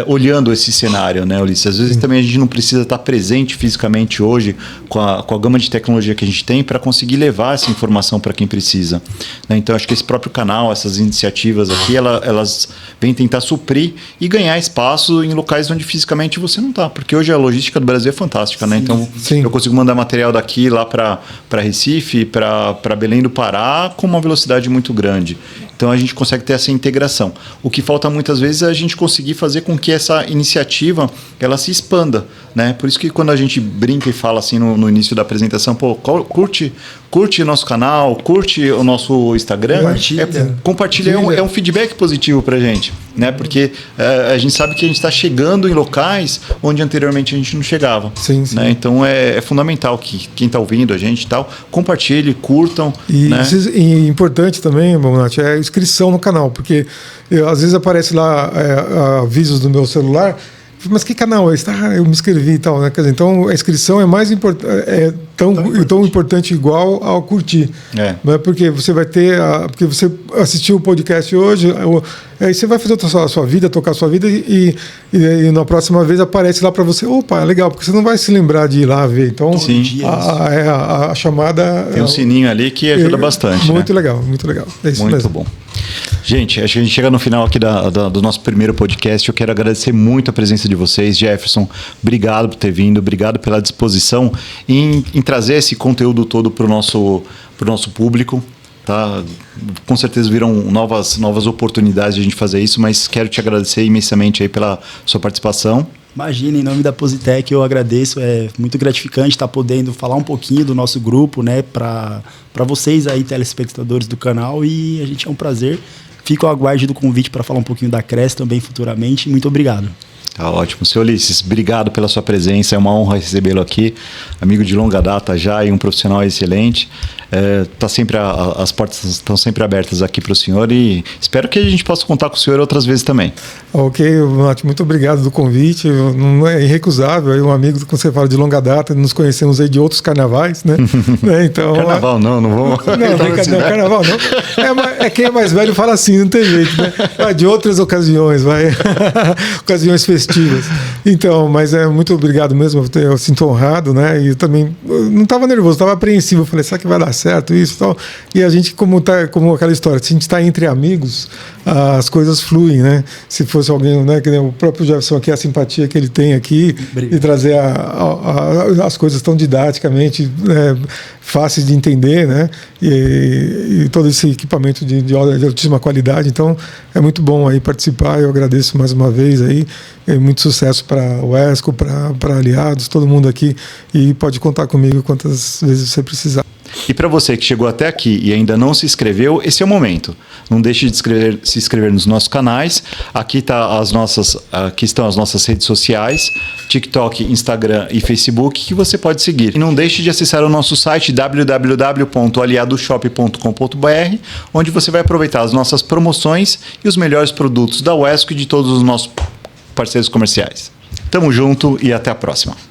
olhando esse cenário, né, Ulisses? Às vezes também a gente não precisa estar presente fisicamente hoje com a gama de tecnologia que a gente tem para conseguir levar essa informação para quem precisa, né? Então, acho que esse próprio canal, essas iniciativas aqui, elas vêm tentar suprir e ganhar espaço em locais onde fisicamente você não está, porque hoje a logística do Brasil é fantástica, né? Então, eu consigo mandar material daqui lá para Recife, para Belém do Pará, com uma velocidade muito grande. Então, a gente consegue ter essa integração. O que falta muitas vezes é a gente conseguir fazer com que essa iniciativa ela se expanda, né? Por isso que quando a gente brinca e fala assim no início da apresentação, pô, curte o nosso canal, curte o nosso Instagram, compartilha. É um feedback positivo pra gente, né? Porque a gente sabe que a gente está chegando em locais onde anteriormente a gente não chegava. Sim, sim. Né? Então é fundamental que quem está ouvindo a gente e tal, compartilhe, curtam. E importante também, Bonatti, é a inscrição no canal, porque às vezes aparece lá avisos do meu celular Mas que canal é esse? Eu me inscrevi e tal, né? Quer dizer, então a inscrição é mais tão importante igual ao curtir. Não é porque você vai ter, porque você assistiu o podcast hoje, aí você vai fazer a sua vida, tocar a sua vida e na próxima vez aparece lá para você, opa, legal, porque você não vai se lembrar de ir lá ver. Então, a chamada... Tem um sininho ali que ajuda bastante. Muito legal, muito legal. É isso muito mesmo. Bom. Gente, acho que a gente chega no final aqui do nosso primeiro podcast. Eu quero agradecer muito a presença de vocês. Jefferson, obrigado por ter vindo, obrigado pela disposição em trazer esse conteúdo todo para o nosso público. Tá? Com certeza viram novas oportunidades de a gente fazer isso, mas quero te agradecer imensamente aí pela sua participação. Imagina, em nome da Positec, eu agradeço. É muito gratificante estar podendo falar um pouquinho do nosso grupo, né, para vocês aí, telespectadores do canal, e a gente é um prazer. Fico ao aguardo do convite para falar um pouquinho da Cresce também futuramente. Muito obrigado. Tá ótimo. Seu Ulisses, obrigado pela sua presença. É uma honra recebê-lo aqui. Amigo de longa data já e um profissional excelente. As portas estão sempre abertas aqui para o senhor e espero que a gente possa contar com o senhor outras vezes também. Ok, Nath, muito obrigado do convite. Não é irrecusável. É um amigo que você fala de longa data, nos conhecemos aí de outros carnavais, né? Então, carnaval não vamos. Não, carnaval não. É quem é mais velho fala assim, não tem jeito, né? De outras ocasiões, ocasiões festivas. Então, mas muito obrigado mesmo. Eu sinto honrado, né? E eu também não estava nervoso, estava apreensivo. Eu falei, será que vai dar certo isso e tal? E a gente, como aquela história, se a gente está entre amigos, as coisas fluem, né? Se fosse alguém, né, que nem o próprio Jefferson aqui, a simpatia que ele tem aqui, e trazer as coisas tão didaticamente fáceis de entender, né? E todo esse equipamento de altíssima qualidade. Então, é muito bom aí participar. Eu agradeço mais uma vez aí. Muito sucesso para o ESCO, para aliados, todo mundo aqui. E pode contar comigo quantas vezes você precisar. E para você que chegou até aqui e ainda não se inscreveu, esse é o momento. Não deixe de se inscrever nos nossos canais. Aqui estão as nossas redes sociais, TikTok, Instagram e Facebook, que você pode seguir. E não deixe de acessar o nosso site www.aliadoshop.com.br, onde você vai aproveitar as nossas promoções e os melhores produtos da UESCO e de todos os nossos parceiros comerciais. Tamo junto e até a próxima.